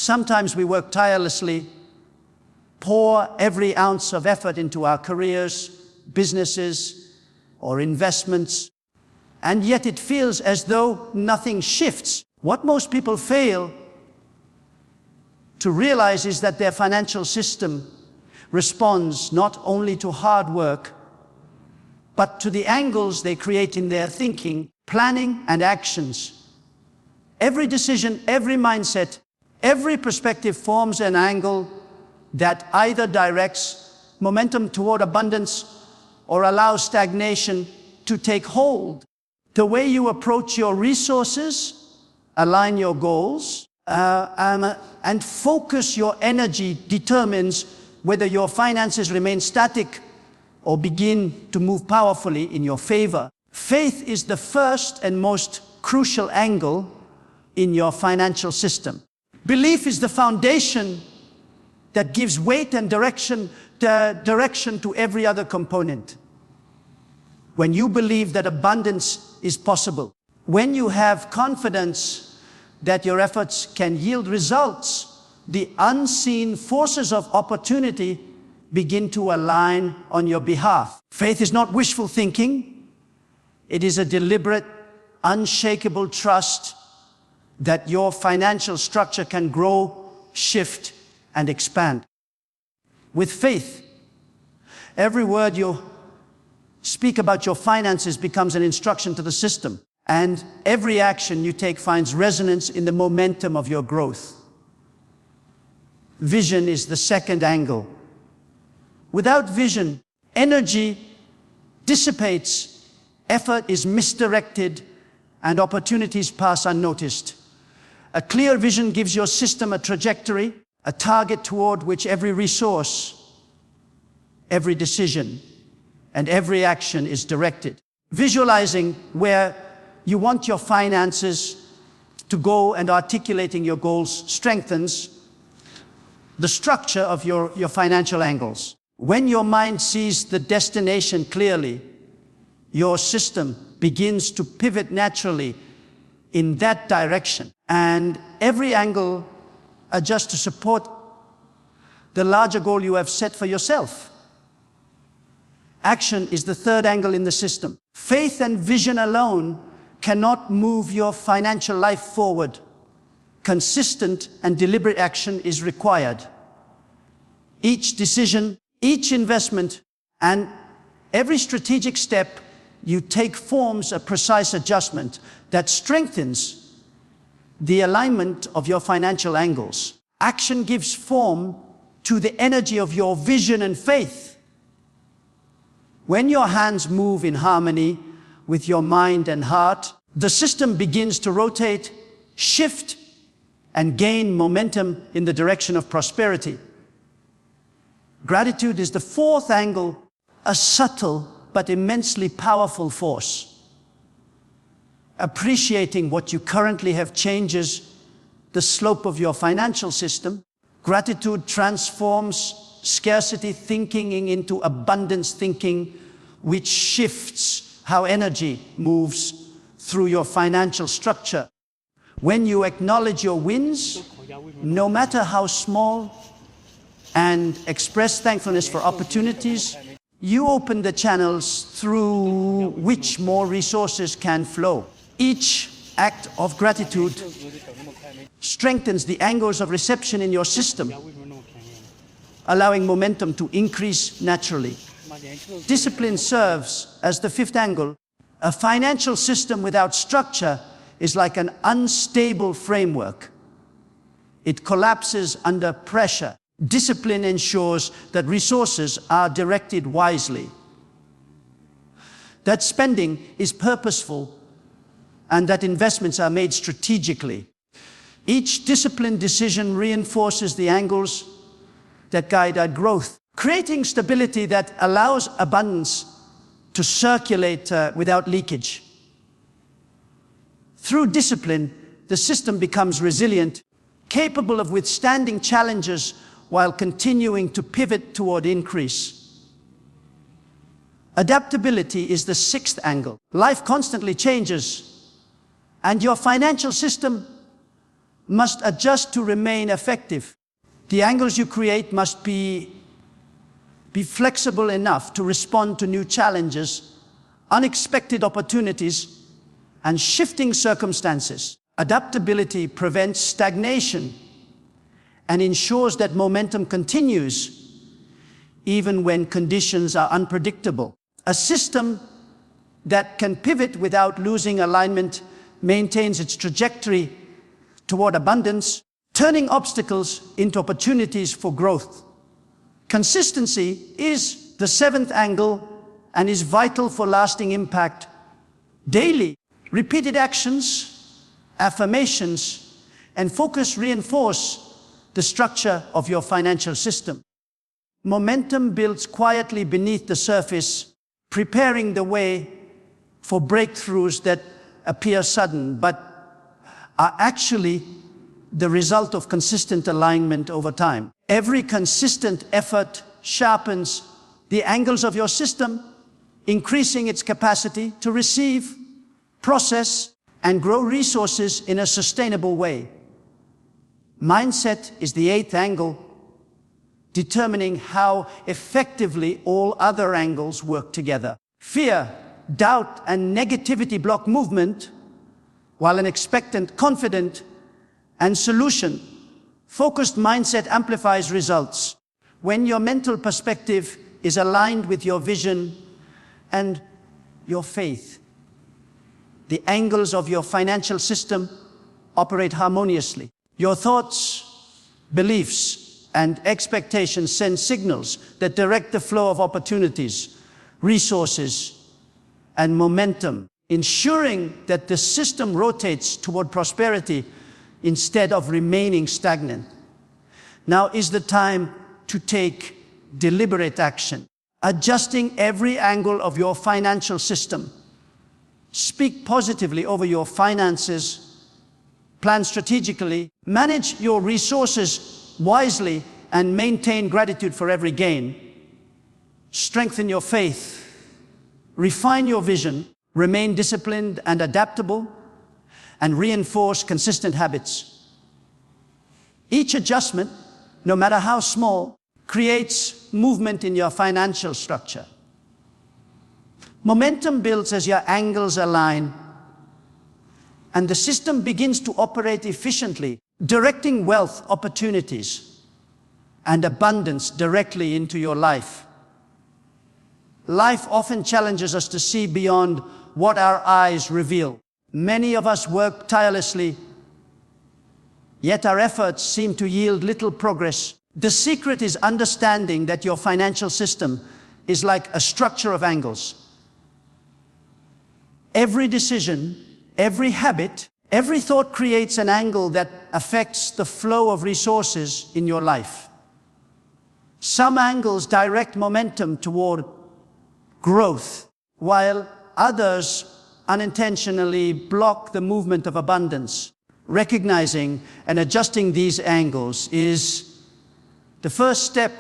Sometimes we work tirelessly, pour every ounce of effort into our careers, businesses, or investments, and yet it feels as though nothing shifts. What most people fail to realize is that their financial system responds not only to hard work, but to the angles they create in their thinking, planning, and actions. Every decision, every mindset, every perspective forms an angle that either directs momentum toward abundance or allows stagnation to take hold. The way you approach your resources, align your goals, and focus your energy determines whether your finances remain static or begin to move powerfully in your favor. Faith is the first and most crucial angle in your financial system. Belief is the foundation that gives weight and direction to every other component. When you believe that abundance is possible, when you have confidence that your efforts can yield results, the unseen forces of opportunity begin to align on your behalf. Faith is not wishful thinking. It is a deliberate, unshakable trust that your financial structure can grow, shift, and expand. With faith, every word you speak about your finances becomes an instruction to the system, and every action you take finds resonance in the momentum of your growth. Vision is the second angle. Without vision, energy dissipates, effort is misdirected, and opportunities pass unnoticed. A clear vision gives your system a trajectory, a target toward which every resource, every decision, and every action is directed. Visualizing where you want your finances to go and articulating your goals strengthens the structure of your financial angles. When your mind sees the destination clearly, your system begins to pivot naturally in that direction, and every angle adjusts to support the larger goal you have set for yourself. Action is the third angle in the system. Faith and vision alone cannot move your financial life forward. Consistent and deliberate action is required. Each decision, each investment, and every strategic step you take forms a precise adjustment that strengthens the alignment of your financial angles. Action gives form to the energy of your vision and faith. When your hands move in harmony with your mind and heart, the system begins to rotate, shift, and gain momentum in the direction of prosperity. Gratitude is the fourth angle, a subtle but immensely powerful force. Appreciating what you currently have changes the slope of your financial system. Gratitude transforms scarcity thinking into abundance thinking, which shifts how energy moves through your financial structure. When you acknowledge your wins, no matter how small, and express thankfulness for opportunities, you open the channels through which more resources can flow. Each act of gratitude strengthens the angles of reception in your system, allowing momentum to increase naturally. Discipline serves as the fifth angle. A financial system without structure is like an unstable framework. It collapses under pressure. Discipline ensures that resources are directed wisely, that spending is purposeful, and that investments are made strategically. Each disciplined decision reinforces the angles that guide our growth, creating stability that allows abundance to circulate without leakage. Through discipline, the system becomes resilient, capable of withstanding challenges while continuing to pivot toward increase. Adaptability is the sixth angle. Life constantly changes, and your financial system must adjust to remain effective. The angles you create must be flexible enough to respond to new challenges, unexpected opportunities, and shifting circumstances. Adaptability prevents stagnation and ensures that momentum continues even when conditions are unpredictable. A system that can pivot without losing alignment maintains its trajectory toward abundance, turning obstacles into opportunities for growth. Consistency is the seventh angle and is vital for lasting impact. Daily, repeated actions, affirmations, and focus reinforce the structure of your financial system. Momentum builds quietly beneath the surface, preparing the way for breakthroughs that appear sudden, but are actually the result of consistent alignment over time. Every consistent effort sharpens the angles of your system, increasing its capacity to receive, process, and grow resources in a sustainable way. Mindset is the eighth angle, determining how effectively all other angles work together. Fear, doubt, and negativity block movement, while an expectant, confident, and solution-focused mindset amplifies results. When your mental perspective is aligned with your vision and your faith, the angles of your financial system operate harmoniously. Your thoughts, beliefs, and expectations send signals that direct the flow of opportunities, resources, and momentum, ensuring that the system rotates toward prosperity instead of remaining stagnant. Now is the time to take deliberate action, adjusting every angle of your financial system. Speak positively over your finances, plan strategically, manage your resources wisely, and maintain gratitude for every gain. Strengthen your faith, refine your vision, remain disciplined and adaptable, and reinforce consistent habits. Each adjustment, no matter how small, creates movement in your financial structure. Momentum builds as your angles align, and the system begins to operate efficiently, directing wealth, opportunities, and abundance directly into your life. Life often challenges us to see beyond what our eyes reveal. Many of us work tirelessly, yet our efforts seem to yield little progress. The secret is understanding that your financial system is like a structure of angles. Every decision, every habit, every thought creates an angle that affects the flow of resources in your life. Some angles direct momentum toward growth, while others unintentionally block the movement of abundance. Recognizing and adjusting these angles is the first step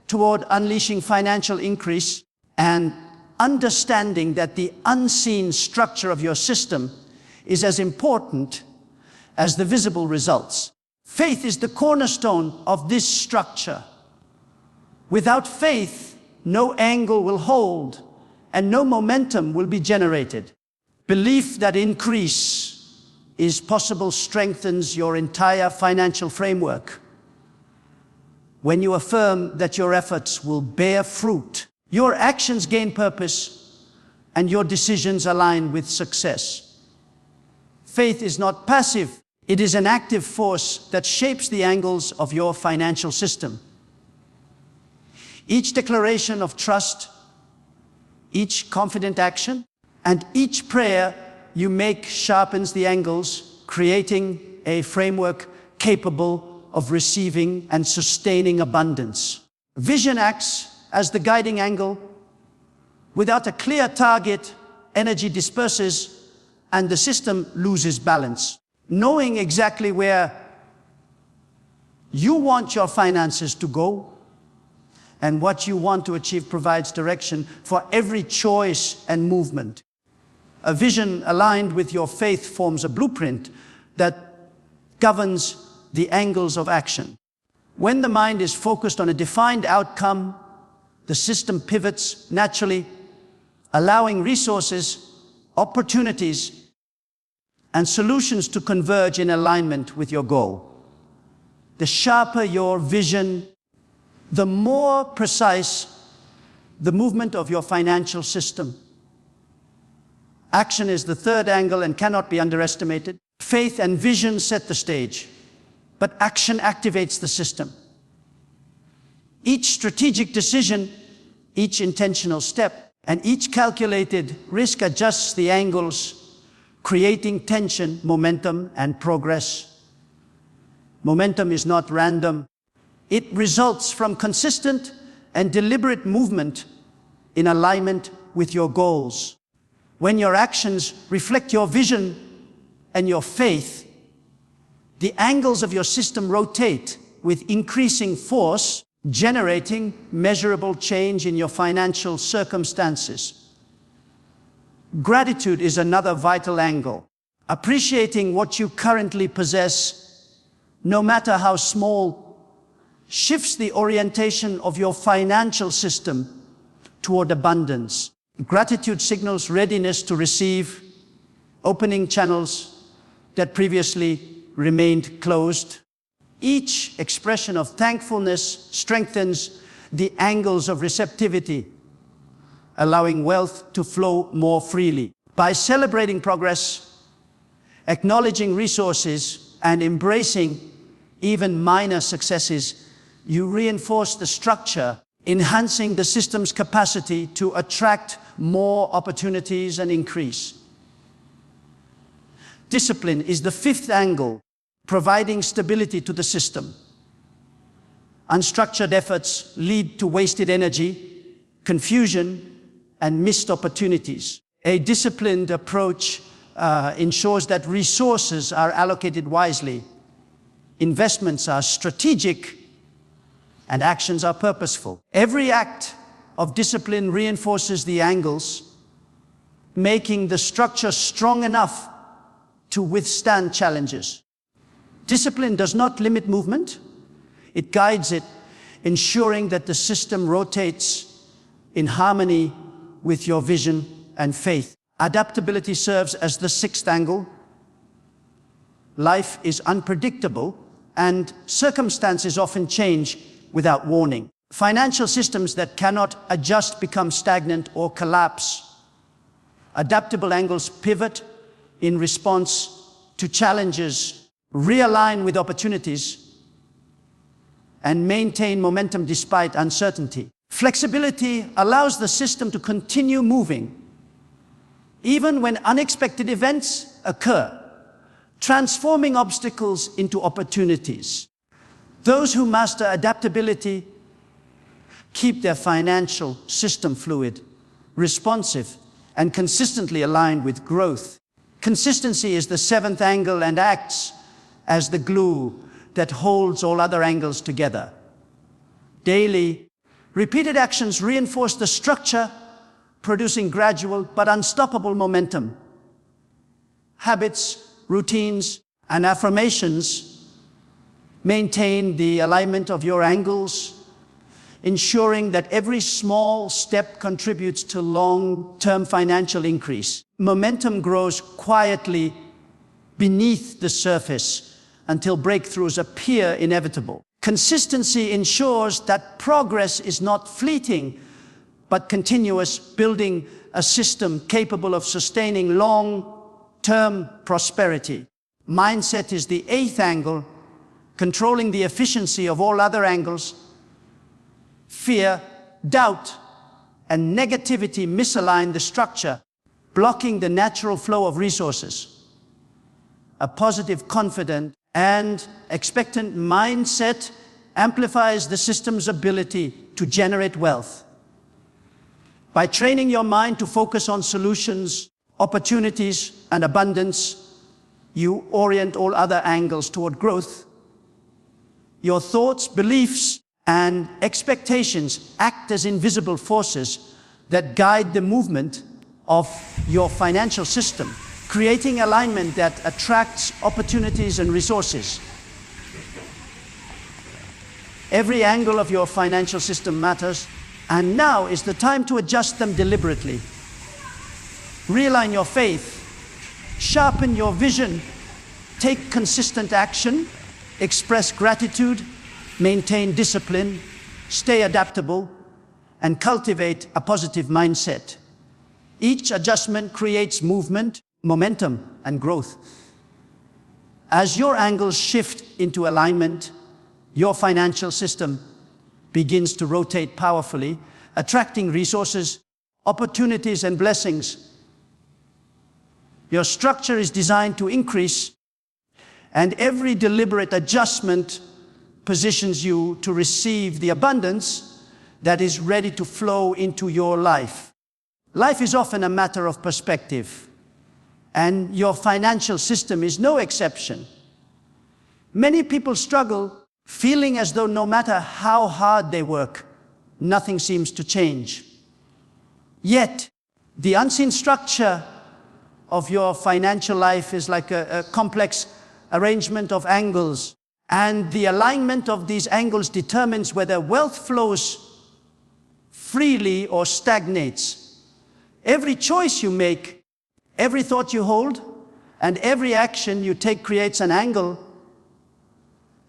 toward unleashing financial increase and understanding that the unseen structure of your system is as important as the visible results. Faith is the cornerstone of this structure. Without faith, no angle will hold and no momentum will be generated. Belief that increase is possible strengthens your entire financial framework. When you affirm that your efforts will bear fruit, your actions gain purpose and your decisions align with success. Faith is not passive, it is an active force that shapes the angles of your financial system. Each declaration of trust, each confident action, and each prayer you make sharpens the angles, creating a framework capable of receiving and sustaining abundance. Vision acts as the guiding angle. Without a clear target, energy disperses and the system loses balance. Knowing exactly where you want your finances to go and what you want to achieve provides direction for every choice and movement. A vision aligned with your faith forms a blueprint that governs the angles of action. When the mind is focused on a defined outcome, the system pivots naturally, allowing resources, opportunities, and solutions to converge in alignment with your goal. The sharper your vision, the more precise the movement of your financial system. Action is the third angle and cannot be underestimated. Faith and vision set the stage, but action activates the system. Each strategic decision, each intentional step, and each calculated risk adjusts the angles, creating tension, momentum, and progress. Momentum is not random. It results from consistent and deliberate movement in alignment with your goals. When your actions reflect your vision and your faith, the angles of your system rotate with increasing force, generating measurable change in your financial circumstances. Gratitude is another vital angle. Appreciating what you currently possess, no matter how small, shifts the orientation of your financial system toward abundance. Gratitude signals readiness to receive, opening channels that previously remained closed. Each expression of thankfulness strengthens the angles of receptivity, allowing wealth to flow more freely. By celebrating progress, acknowledging resources, and embracing even minor successes, you reinforce the structure, enhancing the system's capacity to attract more opportunities and increase. Discipline is the fifth angle, providing stability to the system. Unstructured efforts lead to wasted energy, confusion, and missed opportunities. A disciplined approach ensures that resources are allocated wisely, investments are strategic, and actions are purposeful. Every act of discipline reinforces the angles, making the structure strong enough to withstand challenges. Discipline does not limit movement, it guides it, ensuring that the system rotates in harmony with your vision and faith. Adaptability serves as the sixth angle. Life is unpredictable, and circumstances often change without warning. Financial systems that cannot adjust become stagnant or collapse. Adaptable angles pivot in response to challenges, realign with opportunities, and maintain momentum despite uncertainty. Flexibility allows the system to continue moving, even when unexpected events occur, transforming obstacles into opportunities. Those who master adaptability keep their financial system fluid, responsive, and consistently aligned with growth. Consistency is the seventh angle and acts as the glue that holds all other angles together. Daily, repeated actions reinforce the structure, producing gradual but unstoppable momentum. Habits, routines, and affirmations maintain the alignment of your angles, ensuring that every small step contributes to long-term financial increase. Momentum grows quietly beneath the surface until breakthroughs appear inevitable. Consistency ensures that progress is not fleeting, but continuous, building a system capable of sustaining long-term prosperity. Mindset is the eighth angle, controlling the efficiency of all other angles. Fear, doubt, and negativity misalign the structure, blocking the natural flow of resources. A positive, confident, and expectant mindset amplifies the system's ability to generate wealth. By training your mind to focus on solutions, opportunities, and abundance, you orient all other angles toward growth. Your thoughts, beliefs, and expectations act as invisible forces that guide the movement of your financial system. creating alignment that attracts opportunities and resources. Every angle of your financial system matters, and now is the time to adjust them deliberately. Realign your faith, sharpen your vision, take consistent action, express gratitude, maintain discipline, stay adaptable, and cultivate a positive mindset. Each adjustment creates movement, momentum, and growth. As your angles shift into alignment, your financial system begins to rotate powerfully, attracting resources, opportunities, and blessings. Your structure is designed to increase, and every deliberate adjustment positions you to receive the abundance that is ready to flow into your life. Life is often a matter of perspective, and your financial system is no exception. Many people struggle, feeling as though no matter how hard they work, nothing seems to change. Yet, the unseen structure of your financial life is like a complex arrangement of angles, and the alignment of these angles determines whether wealth flows freely or stagnates. Every choice you make, every thought you hold, and every action you take creates an angle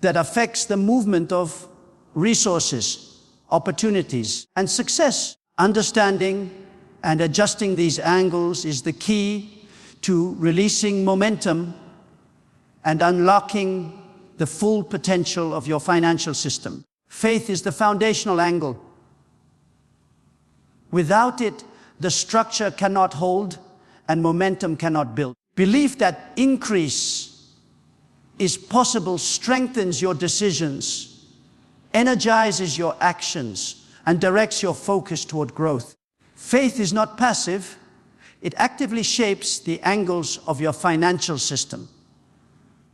that affects the movement of resources, opportunities, and success. Understanding and adjusting these angles is the key to releasing momentum and unlocking the full potential of your financial system. Faith is the foundational angle. Without it, the structure cannot hold and momentum cannot build. Belief that increase is possible strengthens your decisions, energizes your actions, and directs your focus toward growth. Faith is not passive. It actively shapes the angles of your financial system.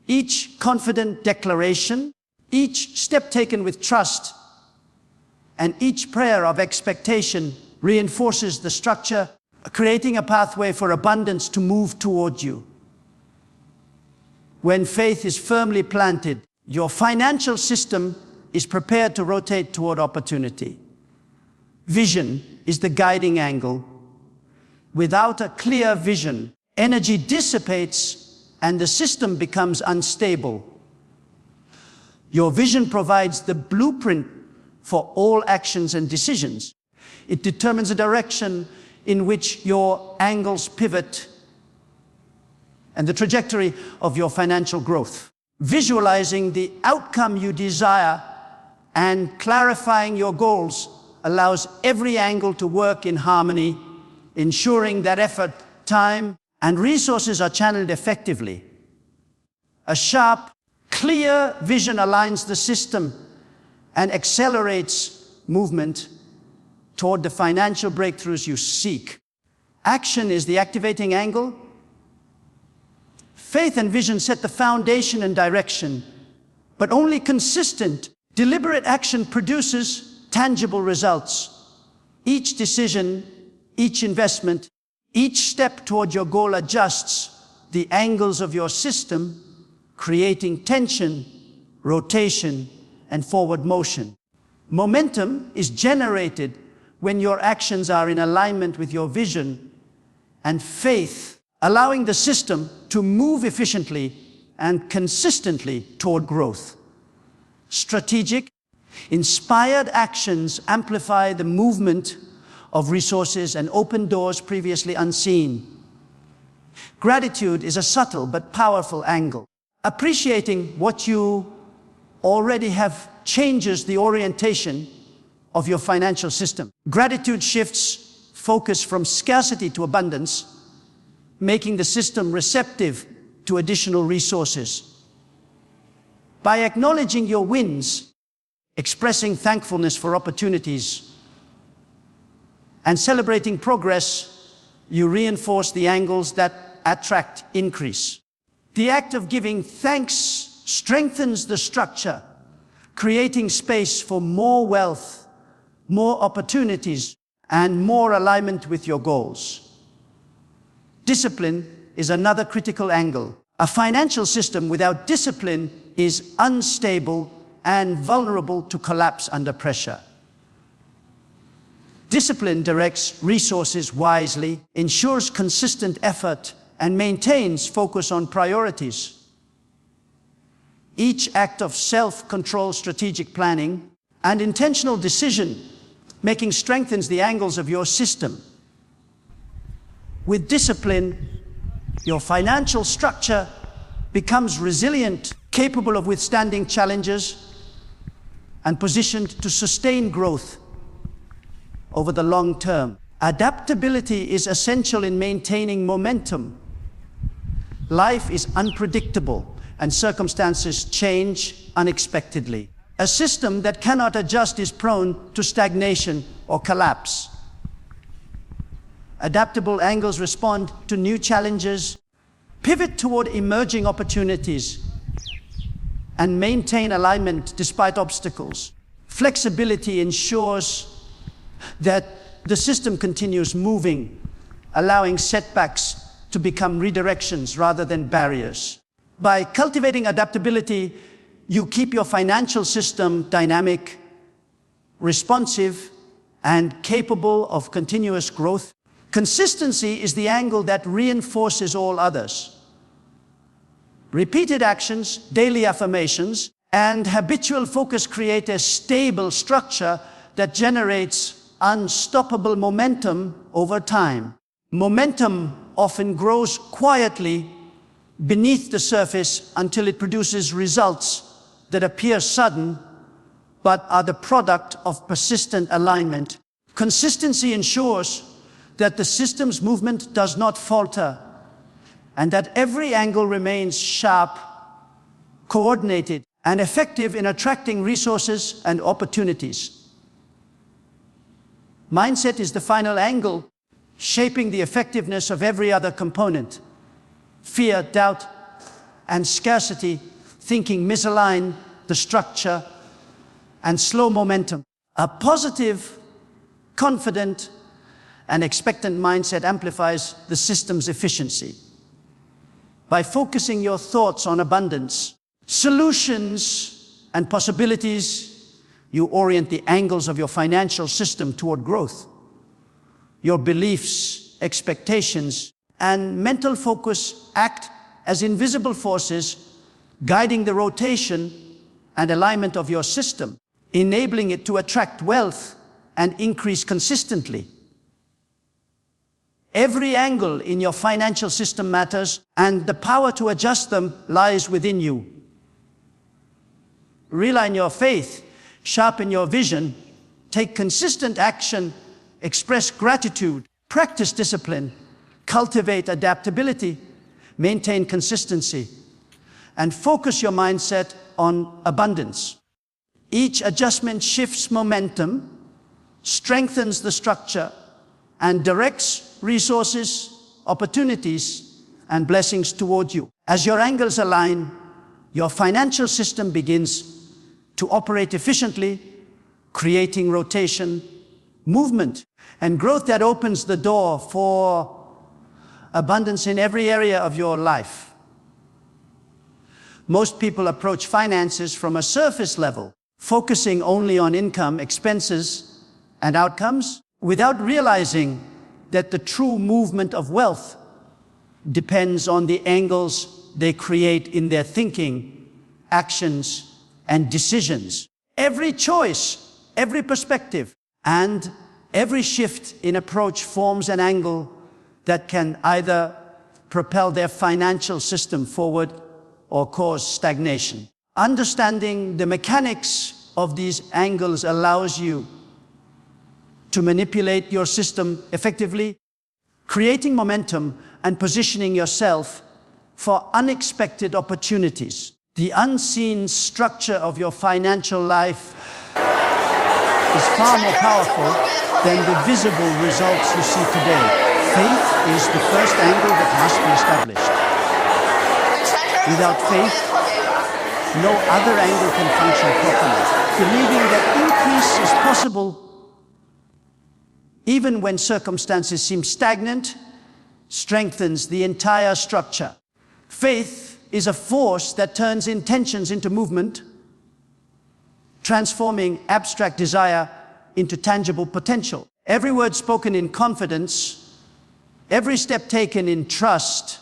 Each confident declaration, each step taken with trust, and each prayer of expectation reinforces the structure, creating a pathway for abundance to move toward you. When faith is firmly planted, your financial system is prepared to rotate toward opportunity. Vision is the guiding angle. Without a clear vision, energy dissipates and the system becomes unstable. Your vision provides the blueprint for all actions and decisions. It determines the direction in which your angles pivot and the trajectory of your financial growth. Visualizing the outcome you desire and clarifying your goals allows every angle to work in harmony, ensuring that effort, time, and resources are channeled effectively. A sharp, clear vision aligns the system and accelerates movement toward the financial breakthroughs you seek. Action is the activating angle. Faith and vision set the foundation and direction, but only consistent, deliberate action produces tangible results. Each decision, each investment, each step toward your goal adjusts the angles of your system, creating tension, rotation, and forward motion. Momentum is generated when your actions are in alignment with your vision, and faith, allowing the system to move efficiently and consistently toward growth. Strategic, inspired actions amplify the movement of resources and open doors previously unseen. Gratitude is a subtle but powerful angle. Appreciating what you already have changes the orientation of your financial system. Gratitude shifts focus from scarcity to abundance, making the system receptive to additional resources. By acknowledging your wins, expressing thankfulness for opportunities, and celebrating progress, you reinforce the angles that attract increase. The act of giving thanks strengthens the structure, creating space for more wealth, more opportunities, and more alignment with your goals. Discipline is another critical angle. A financial system without discipline is unstable and vulnerable to collapse under pressure. Discipline directs resources wisely, ensures consistent effort, and maintains focus on priorities. Each act of self-control, strategic planning, and intentional decision-making strengthens the angles of your system. With discipline, your financial structure becomes resilient, capable of withstanding challenges, and positioned to sustain growth over the long term. Adaptability is essential in maintaining momentum. Life is unpredictable, and circumstances change unexpectedly. A system that cannot adjust is prone to stagnation or collapse. Adaptable angles respond to new challenges, pivot toward emerging opportunities, and maintain alignment despite obstacles. Flexibility ensures that the system continues moving, allowing setbacks to become redirections rather than barriers. By cultivating adaptability, you keep your financial system dynamic, responsive, and capable of continuous growth. Consistency is the angle that reinforces all others. Repeated actions, daily affirmations, and habitual focus create a stable structure that generates unstoppable momentum over time. Momentum often grows quietly beneath the surface until it produces results that appear sudden but are the product of persistent alignment. Consistency ensures that the system's movement does not falter and that every angle remains sharp, coordinated, and effective in attracting resources and opportunities. Mindset is the final angle, shaping the effectiveness of every other component. Fear, doubt, and scarcity thinking misalign the structure and slow momentum. A positive, confident, and expectant mindset amplifies the system's efficiency. By focusing your thoughts on abundance, solutions, and possibilities, you orient the angles of your financial system toward growth. Your beliefs, expectations, and mental focus act as invisible forces, guiding the rotation and alignment of your system, enabling it to attract wealth and increase consistently. Every angle in your financial system matters, and the power to adjust them lies within you. Realign your faith, sharpen your vision, take consistent action, express gratitude, practice discipline, cultivate adaptability, maintain consistency, and focus your mindset on abundance. Each adjustment shifts momentum, strengthens the structure, and directs resources, opportunities, and blessings toward you. As your angles align, your financial system begins to operate efficiently, creating rotation, movement, and growth that opens the door for abundance in every area of your life. Most people approach finances from a surface level, focusing only on income, expenses, and outcomes, without realizing that the true movement of wealth depends on the angles they create in their thinking, actions, and decisions. Every choice, every perspective, and every shift in approach forms an angle that can either propel their financial system forward or cause stagnation. Understanding the mechanics of these angles allows you to manipulate your system effectively, creating momentum and positioning yourself for unexpected opportunities. The unseen structure of your financial life is far more powerful than the visible results you see today. Faith is the first angle that must be established. Without faith, no other angle can function properly. Believing that increase is possible, even when circumstances seem stagnant, strengthens the entire structure. Faith is a force that turns intentions into movement, transforming abstract desire into tangible potential. Every word spoken in confidence, every step taken in trust,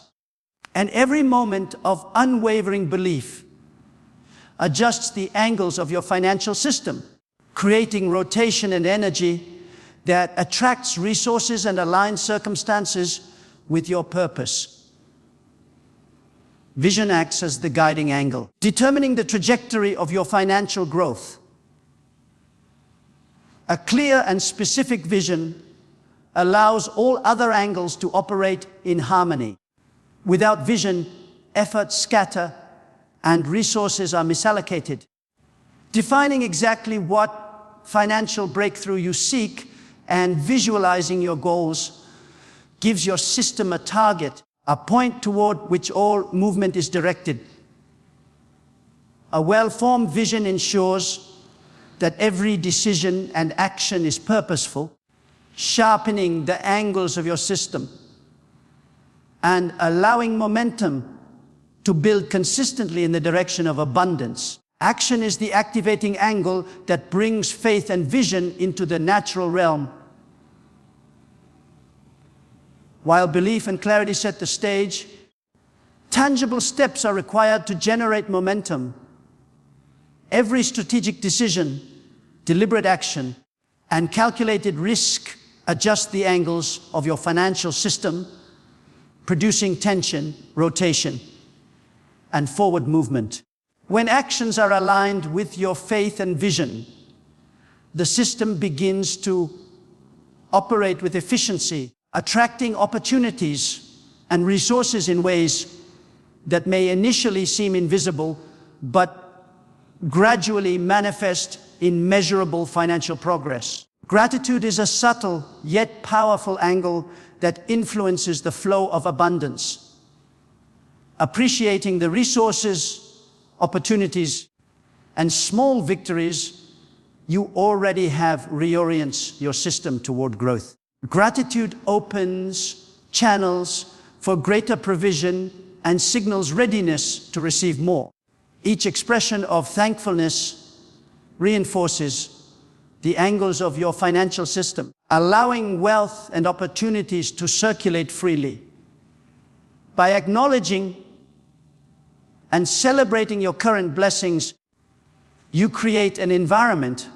and every moment of unwavering belief adjusts the angles of your financial system, creating rotation and energy that attracts resources and aligns circumstances with your purpose. Vision acts as the guiding angle, determining the trajectory of your financial growth. A clear and specific vision allows all other angles to operate in harmony. Without vision, efforts scatter and resources are misallocated. Defining exactly what financial breakthrough you seek and visualizing your goals gives your system a target, a point toward which all movement is directed. A well-formed vision ensures that every decision and action is purposeful, sharpening the angles of your system and allowing momentum to build consistently in the direction of abundance. Action is the activating angle that brings faith and vision into the natural realm. While belief and clarity set the stage, tangible steps are required to generate momentum. Every strategic decision, deliberate action, and calculated risk adjust the angles of your financial system, producing tension, rotation, and forward movement. When actions are aligned with your faith and vision, the system begins to operate with efficiency, attracting opportunities and resources in ways that may initially seem invisible, but gradually manifest in measurable financial progress. Gratitude is a subtle yet powerful angle that influences the flow of abundance. Appreciating the resources, opportunities, and small victories you already have reorients your system toward growth. Gratitude opens channels for greater provision and signals readiness to receive more. Each expression of thankfulness reinforces the angles of your financial system, allowing wealth and opportunities to circulate freely. By acknowledging and celebrating your current blessings, you create an environment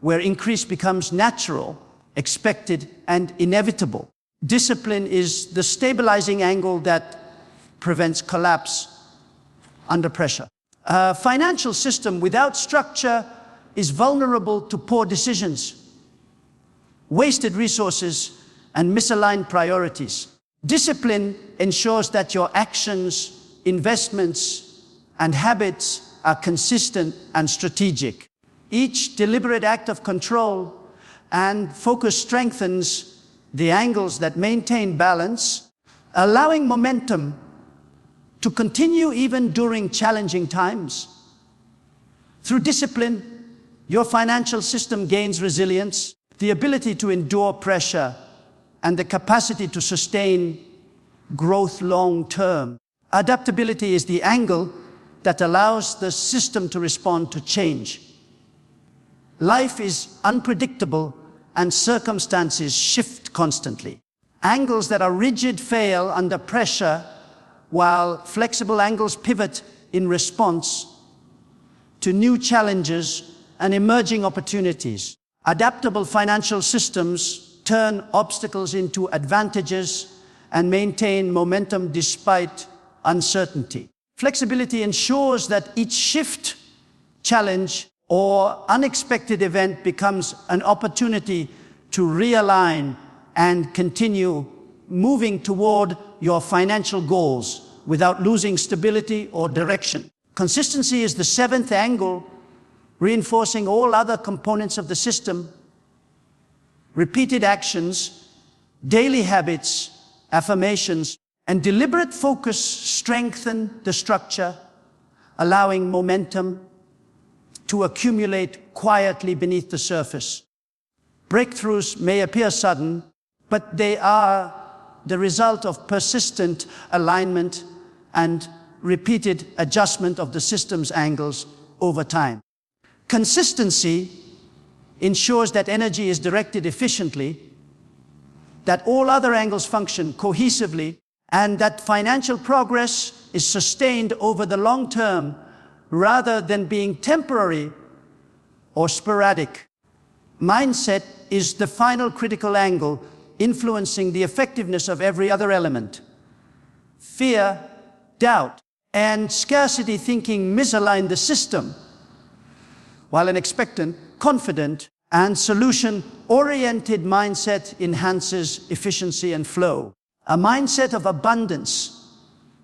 where increase becomes natural, expected, and inevitable. Discipline is the stabilizing angle that prevents collapse under pressure. A financial system without structure is vulnerable to poor decisions, wasted resources, and misaligned priorities. Discipline ensures that your actions, investments, and habits are consistent and strategic. Each deliberate act of control and focus strengthens the angles that maintain balance, allowing momentum to continue even during challenging times. Through discipline, your financial system gains resilience, the ability to endure pressure, and the capacity to sustain growth long term. Adaptability is the angle that allows the system to respond to change. Life is unpredictable and circumstances shift constantly. Angles that are rigid fail under pressure, while flexible angles pivot in response to new challenges and emerging opportunities. Adaptable financial systems turn obstacles into advantages and maintain momentum despite uncertainty. Flexibility ensures that each shift, challenge, or unexpected event becomes an opportunity to realign and continue moving toward your financial goals without losing stability or direction. Consistency is the seventh angle, reinforcing all other components of the system. Repeated actions, daily habits, affirmations, and deliberate focus strengthen the structure, allowing momentum to accumulate quietly beneath the surface. Breakthroughs may appear sudden, but they are the result of persistent alignment and repeated adjustment of the system's angles over time. Consistency ensures that energy is directed efficiently, that all other angles function cohesively, and that financial progress is sustained over the long term rather than being temporary or sporadic. Mindset is the final critical angle influencing the effectiveness of every other element. Fear, doubt, and scarcity thinking misalign the system, while an expectant, confident, and solution-oriented mindset enhances efficiency and flow. A mindset of abundance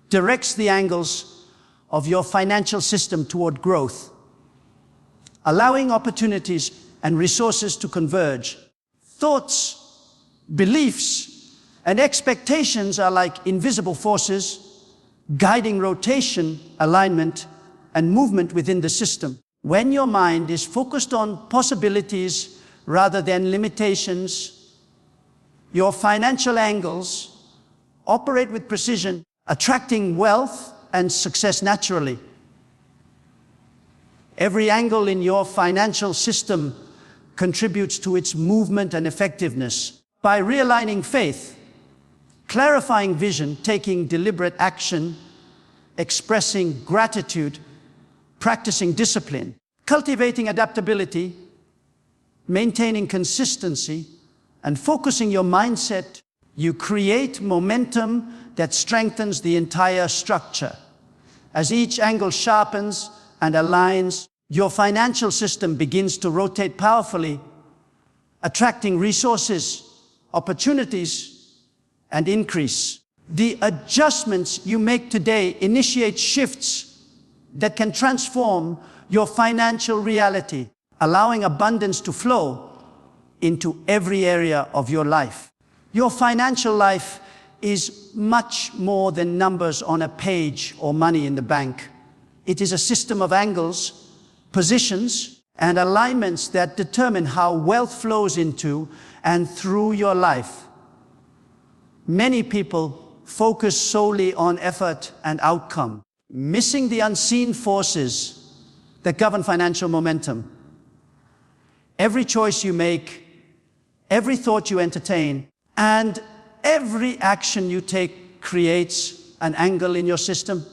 directs the angles of your financial system toward growth, allowing opportunities and resources to converge. Thoughts, beliefs, and expectations are like invisible forces, guiding rotation, alignment, and movement within the system. When your mind is focused on possibilities rather than limitations, your financial angles operate with precision, attracting wealth and success naturally. Every angle in your financial system contributes to its movement and effectiveness. By realigning faith, clarifying vision, taking deliberate action, expressing gratitude, practicing discipline, cultivating adaptability, maintaining consistency, and focusing your mindset, you create momentum that strengthens the entire structure. As each angle sharpens and aligns, your financial system begins to rotate powerfully, attracting resources, opportunities, and increase. The adjustments you make today initiate shifts that can transform your financial reality, allowing abundance to flow into every area of your life. Your financial life is much more than numbers on a page or money in the bank. It is a system of angles, positions, and alignments that determine how wealth flows into and through your life. Many people focus solely on effort and outcome, missing the unseen forces that govern financial momentum. Every choice you make, every thought you entertain, and every action you take creates an angle in your system.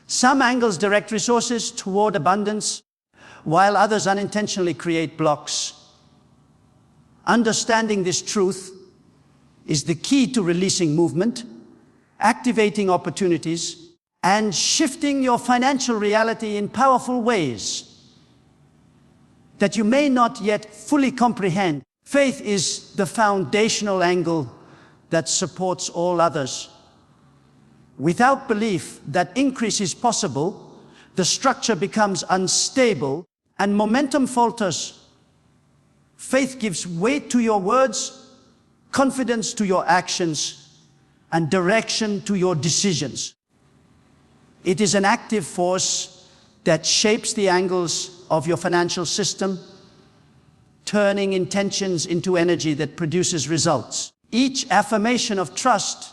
Some angles direct resources toward abundance, while others unintentionally create blocks. Understanding this truth is the key to releasing movement, activating opportunities, and shifting your financial reality in powerful ways that you may not yet fully comprehend. Faith is the foundational angle that supports all others. Without belief that increase is possible, the structure becomes unstable and momentum falters. Faith gives weight to your words, confidence to your actions, and direction to your decisions. It is an active force that shapes the angles of your financial system, turning intentions into energy that produces results. Each affirmation of trust,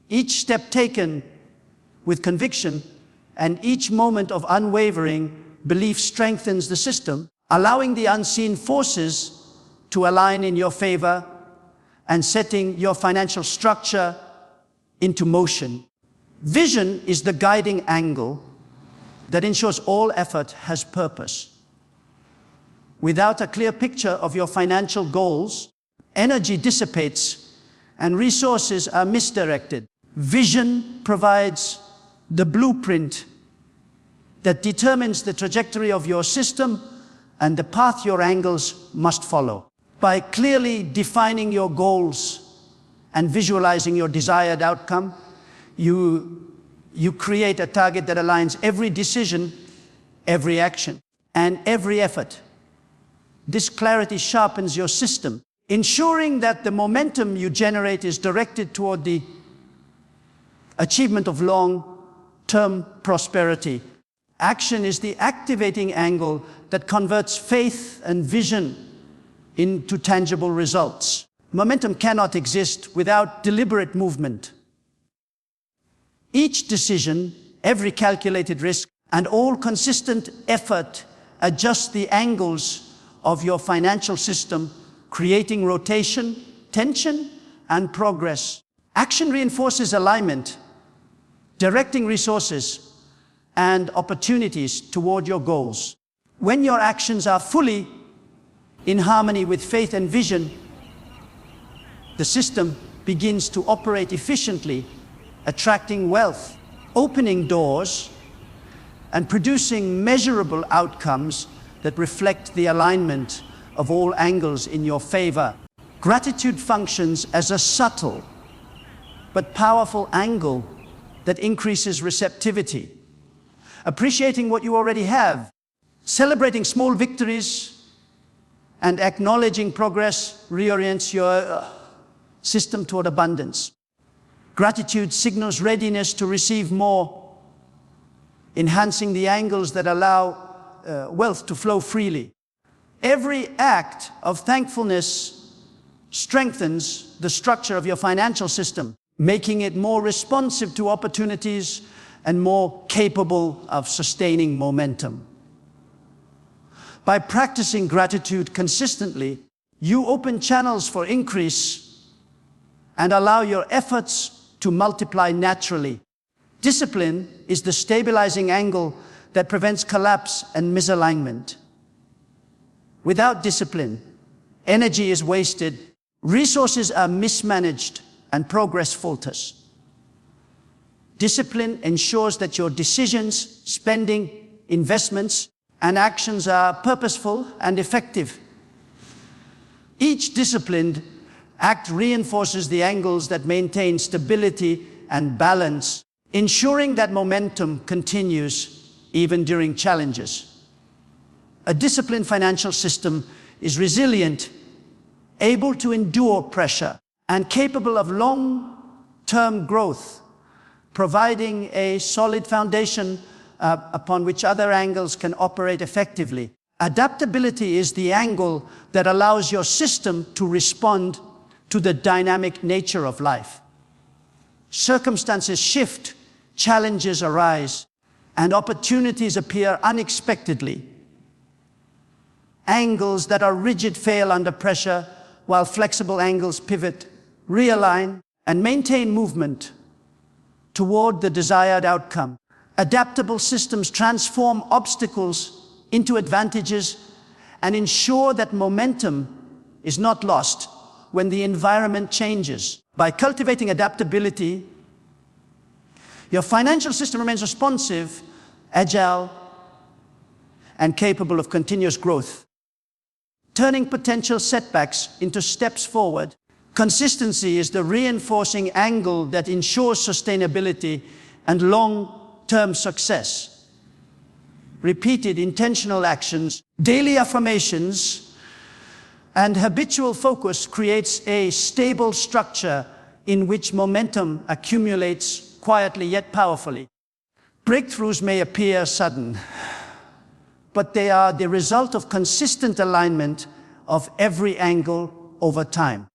each step taken with conviction, and each moment of unwavering belief strengthens the system, allowing the unseen forces to align in your favor and setting your financial structure into motion. Vision is the guiding angle that ensures all effort has purpose. Without a clear picture of your financial goals, energy dissipates and resources are misdirected. Vision provides the blueprint that determines the trajectory of your system and the path your angles must follow. By clearly defining your goals and visualizing your desired outcome, you create a target that aligns every decision, every action, and every effort. This clarity sharpens your system, ensuring that the momentum you generate is directed toward the achievement of long-term prosperity. Action is the activating angle that converts faith and vision into tangible results. Momentum cannot exist without deliberate movement. Each decision, every calculated risk, and all consistent effort adjust the angles of your financial system, creating rotation, tension, and progress. Action reinforces alignment, directing resources and opportunities toward your goals. When your actions are fully in harmony with faith and vision, the system begins to operate efficiently, attracting wealth, opening doors, and producing measurable outcomes that reflect the alignment of all angles in your favor. Gratitude functions as a subtle but powerful angle that increases receptivity. Appreciating what you already have, celebrating small victories, and acknowledging progress reorients your system toward abundance. Gratitude signals readiness to receive more, enhancing the angles that allow wealth to flow freely. Every act of thankfulness strengthens the structure of your financial system, making it more responsive to opportunities and more capable of sustaining momentum. By practicing gratitude consistently, you open channels for increase and allow your efforts to multiply naturally. Discipline is the stabilizing angle that prevents collapse and misalignment. Without discipline, energy is wasted, resources are mismanaged, and progress falters. Discipline ensures that your decisions, spending, investments, and actions are purposeful and effective. Each disciplined act reinforces the angles that maintain stability and balance, ensuring that momentum continues even during challenges. A disciplined financial system is resilient, able to endure pressure, and capable of long-term growth, providing a solid foundation upon which other angles can operate effectively. Adaptability is the angle that allows your system to respond to the dynamic nature of life. Circumstances shift, challenges arise, and opportunities appear unexpectedly. Angles that are rigid fail under pressure, while flexible angles pivot, realign, and maintain movement toward the desired outcome. Adaptable systems transform obstacles into advantages and ensure that momentum is not lost when the environment changes. By cultivating adaptability, your financial system remains responsive, agile, and capable of continuous growth, turning potential setbacks into steps forward. Consistency is the reinforcing angle that ensures sustainability and long-term success. Repeated intentional actions, daily affirmations, and habitual focus creates a stable structure in which momentum accumulates quietly yet powerfully. Breakthroughs may appear sudden, but they are the result of consistent alignment of every angle over time.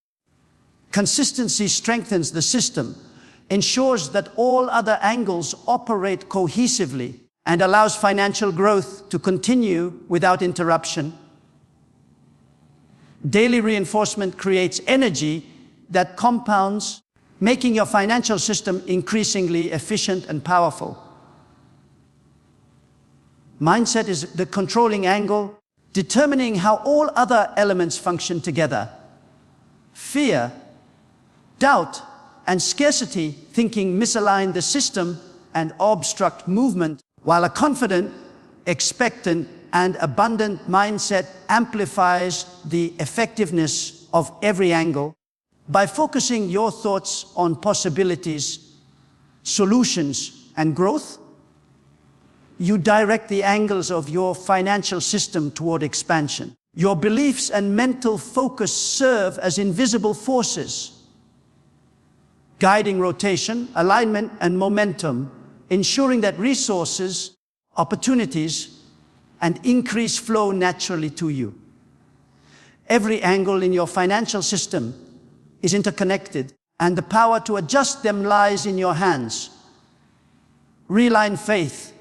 Consistency strengthens the system, ensures that all other angles operate cohesively, and allows financial growth to continue without interruption. Daily reinforcement creates energy that compounds, making your financial system increasingly efficient and powerful. Mindset is the controlling angle, determining how all other elements function together. Fear, doubt, and scarcity thinking misalign the system and obstruct movement, while a confident, expectant, and abundant mindset amplifies the effectiveness of every angle. By focusing your thoughts on possibilities, solutions, and growth, you direct the angles of your financial system toward expansion. Your beliefs and mental focus serve as invisible forces, guiding rotation, alignment, and momentum, ensuring that resources, opportunities, and increase flow naturally to you. Every angle in your financial system is interconnected, and the power to adjust them lies in your hands. Realign faith,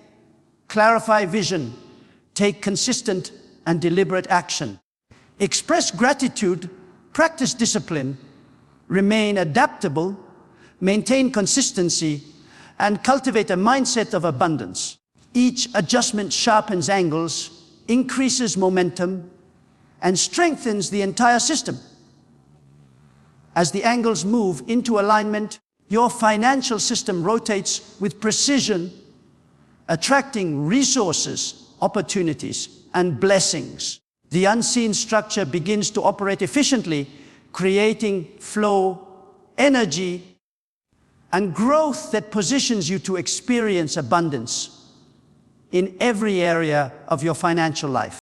clarify vision, take consistent and deliberate action. Express gratitude, practice discipline, remain adaptable, maintain consistency, and cultivate a mindset of abundance. Each adjustment sharpens angles, increases momentum, and strengthens the entire system. As the angles move into alignment, your financial system rotates with precision, attracting resources, opportunities, and blessings. The unseen structure begins to operate efficiently, creating flow, energy, and growth that positions you to experience abundance in every area of your financial life.